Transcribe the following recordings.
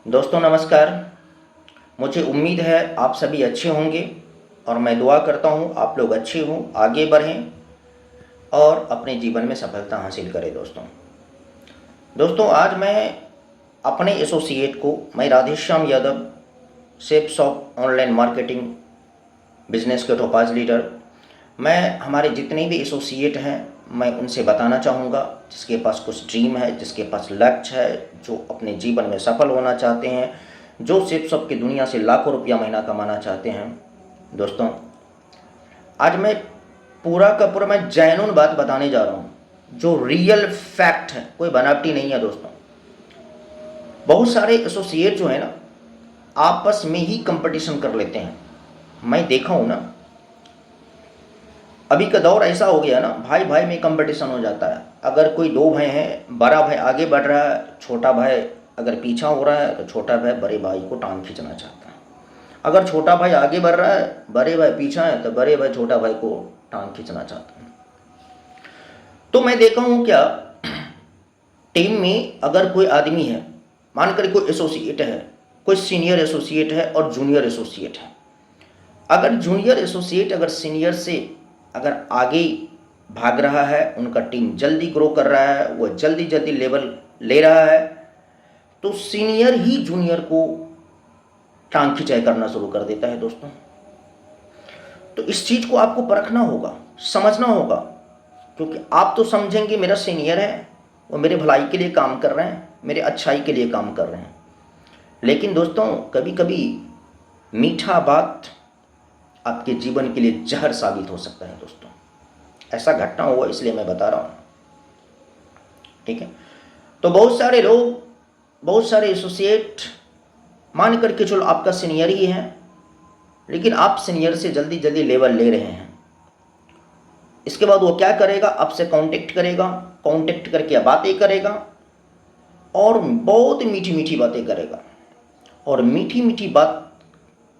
दोस्तों नमस्कार। मुझे उम्मीद है आप सभी अच्छे होंगे और मैं दुआ करता हूँ आप लोग अच्छे हों, आगे बढ़ें और अपने जीवन में सफलता हासिल करें। दोस्तों आज मैं अपने एसोसिएट को, मैं राधेश्याम यादव, सेप शॉप ऑनलाइन मार्केटिंग बिजनेस के टॉपाज लीडर, मैं हमारे जितने भी एसोसिएट हैं मैं उनसे बताना चाहूँगा, जिसके पास कुछ ड्रीम है, जिसके पास लक्ष्य है, जो अपने जीवन में सफल होना चाहते हैं, जो सिर्फ सबकी दुनिया से लाखों रुपया महीना कमाना चाहते हैं। दोस्तों आज मैं पूरा का पूरा मैं जेन्युइन बात बताने जा रहा हूँ, जो रियल फैक्ट है, कोई बनावटी नहीं है। दोस्तों बहुत सारे एसोसिएट जो है ना आपस में ही कंपटीशन कर लेते हैं। मैं देखा हूँ ना, अभी का दौर ऐसा हो गया ना, भाई भाई में कंपटीशन हो जाता है। अगर कोई दो भाई हैं, बड़ा भाई आगे बढ़ रहा है, छोटा भाई अगर पीछा हो रहा है तो छोटा भाई बड़े भाई को टांग खींचना चाहता है। अगर छोटा भाई आगे बढ़ रहा है, बड़े भाई पीछा है, तो बड़े भाई छोटा भाई को टांग खींचना चाहता है। तो मैं देखा हूँ क्या, टीम में अगर कोई आदमी है, मानकर कोई एसोसिएट है, कोई सीनियर एसोसिएट है और जूनियर एसोसिएट है। अगर जूनियर एसोसिएट अगर सीनियर से अगर आगे भाग रहा है, उनका टीम जल्दी ग्रो कर रहा है, वो जल्दी जल्दी लेवल ले रहा है, तो सीनियर ही जूनियर को टांग खिंचाई करना शुरू कर देता है। दोस्तों तो इस चीज़ को आपको परखना होगा, समझना होगा, क्योंकि आप तो समझेंगे मेरा सीनियर है, वो मेरे भलाई के लिए काम कर रहे हैं, मेरे अच्छाई के लिए काम कर रहे हैं। लेकिन दोस्तों कभी कभी मीठा बात आपके जीवन के लिए जहर साबित हो सकता है। दोस्तों ऐसा घटना हुआ इसलिए मैं बता रहा हूँ, ठीक है। तो बहुत सारे लोग, बहुत सारे एसोसिएट मान करके चलो आपका सीनियर ही है, लेकिन आप सीनियर से जल्दी जल्दी लेवल ले रहे हैं। इसके बाद वो क्या करेगा, आपसे कांटेक्ट करेगा, कांटेक्ट करके बातें करेगा और बहुत मीठी मीठी बातें करेगा। और मीठी मीठी बात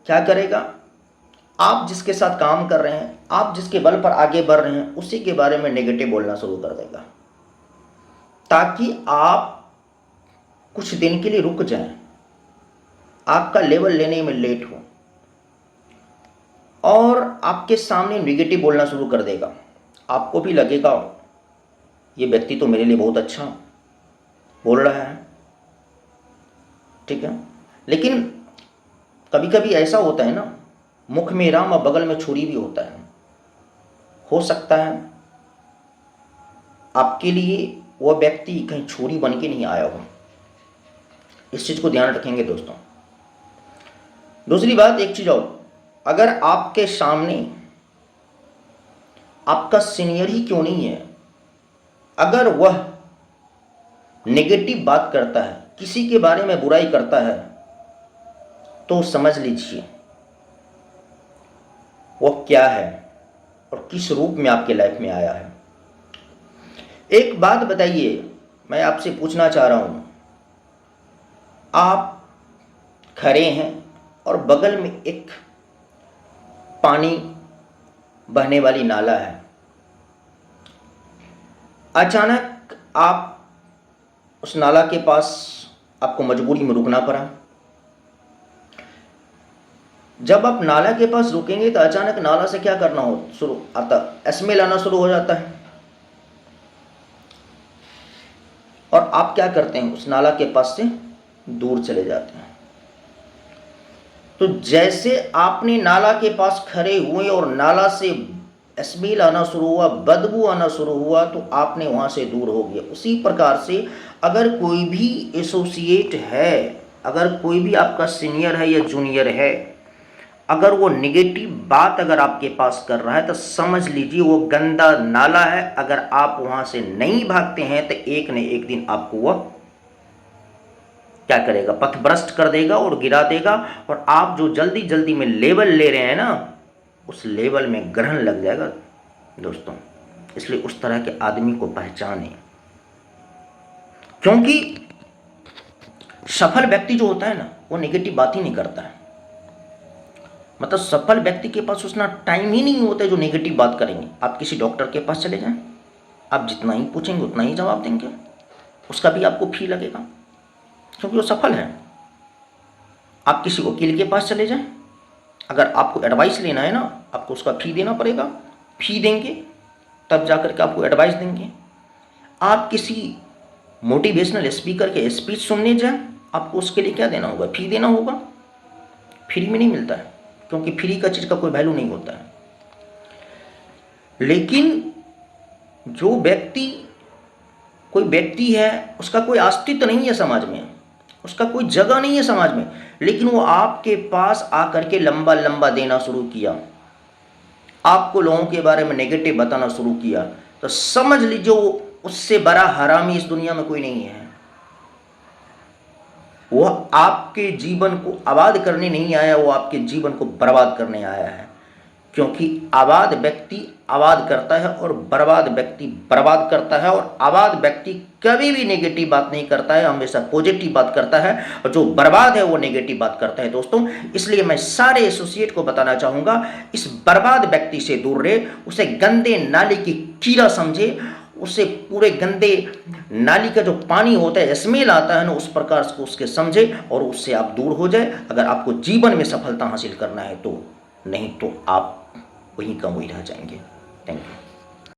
क्या करेगा, आप जिसके साथ काम कर रहे हैं, आप जिसके बल पर आगे बढ़ रहे हैं, उसी के बारे में नेगेटिव बोलना शुरू कर देगा, ताकि आप कुछ दिन के लिए रुक जाएं, आपका लेवल लेने में लेट हो, और आपके सामने नेगेटिव बोलना शुरू कर देगा। आपको भी लगेगा ये व्यक्ति तो मेरे लिए बहुत अच्छा बोल रहा है, ठीक है। लेकिन कभी कभी ऐसा होता है ना, मुख में राम और बगल में छुरी भी होता है। हो सकता है आपके लिए वह व्यक्ति कहीं छुरी बन के नहीं आया हो। इस चीज़ को ध्यान रखेंगे दोस्तों। दूसरी बात, एक चीज़ और, अगर आपके सामने आपका सीनियर ही क्यों नहीं है, अगर वह नेगेटिव बात करता है, किसी के बारे में बुराई करता है, तो समझ लीजिए वह क्या है और किस रूप में आपके लाइफ में आया है। एक बात बताइए, मैं आपसे पूछना चाह रहा हूं, आप खड़े हैं और बगल में एक पानी बहने वाली नाला है, अचानक आप उस नाला के पास, आपको मजबूरी में रुकना पड़ा। जब आप नाला के पास रुकेंगे तो अचानक नाला से क्या करना हो शुरू आता, स्मेल आना शुरू हो जाता है, और आप क्या करते हैं, उस नाला के पास से दूर चले जाते हैं। तो जैसे आपने नाला के पास खड़े हुए और नाला से स्मेल आना शुरू हुआ, बदबू आना शुरू हुआ, तो आपने वहां से दूर हो गया। उसी प्रकार से अगर कोई भी एसोसिएट है, अगर कोई भी आपका सीनियर है या जूनियर है, अगर वो निगेटिव बात अगर आपके पास कर रहा है, तो समझ लीजिए वो गंदा नाला है। अगर आप वहां से नहीं भागते हैं तो एक न एक दिन आपको वह क्या करेगा, पथभ्रष्ट कर देगा और गिरा देगा, और आप जो जल्दी जल्दी में लेवल ले रहे हैं ना, उस लेवल में ग्रहण लग जाएगा। दोस्तों इसलिए उस तरह के आदमी को पहचानें, क्योंकि सफल व्यक्ति जो होता है ना, वो नेगेटिव बात ही नहीं करता है। मतलब सफल व्यक्ति के पास उतना टाइम ही नहीं होता है जो नेगेटिव बात करेंगे। आप किसी डॉक्टर के पास चले जाएं, आप जितना ही पूछेंगे उतना ही जवाब देंगे, उसका भी आपको फी लगेगा, क्योंकि वो सफल है। आप किसी वकील के पास चले जाएं, अगर आपको एडवाइस लेना है ना, आपको उसका फी देना पड़ेगा, फी देंगे तब जाकर के आपको एडवाइस देंगे। आप किसी मोटिवेशनल स्पीकर के स्पीच सुनने जाएं, आपको उसके लिए क्या देना होगा, फी देना होगा। फ्री में नहीं मिलता है, क्योंकि फ्री का चीज़ का कोई वैल्यू नहीं होता है। लेकिन जो व्यक्ति, कोई व्यक्ति है, उसका कोई अस्तित्व नहीं है समाज में, उसका कोई जगह नहीं है समाज में, लेकिन वो आपके पास आकर के लंबा लंबा देना शुरू किया, आपको लोगों के बारे में नेगेटिव बताना शुरू किया, तो समझ लीजिए उससे बड़ा हरामी इस दुनिया में कोई नहीं है। वो आपके जीवन को आबाद करने नहीं आया, वो आपके जीवन को बर्बाद करने आया है। क्योंकि आबाद व्यक्ति आबाद करता है और बर्बाद व्यक्ति बर्बाद करता है, और आबाद व्यक्ति कभी भी नेगेटिव बात नहीं करता है, हमेशा पॉजिटिव बात करता है, और जो बर्बाद है वो नेगेटिव बात करता है दोस्तों। इसलिए मैं सारे एसोसिएट को बताना चाहूँगा, इस बर्बाद व्यक्ति से दूर रहे, उसे गंदे नाले की कीड़ा समझे, उसे पूरे गंदे नाली का जो पानी होता है, स्मेल आता है ना, उस प्रकार से उसके समझे और उससे आप दूर हो जाए, अगर आपको जीवन में सफलता हासिल करना है तो। नहीं तो आप वहीं का वहीं रह जाएंगे। Thank you.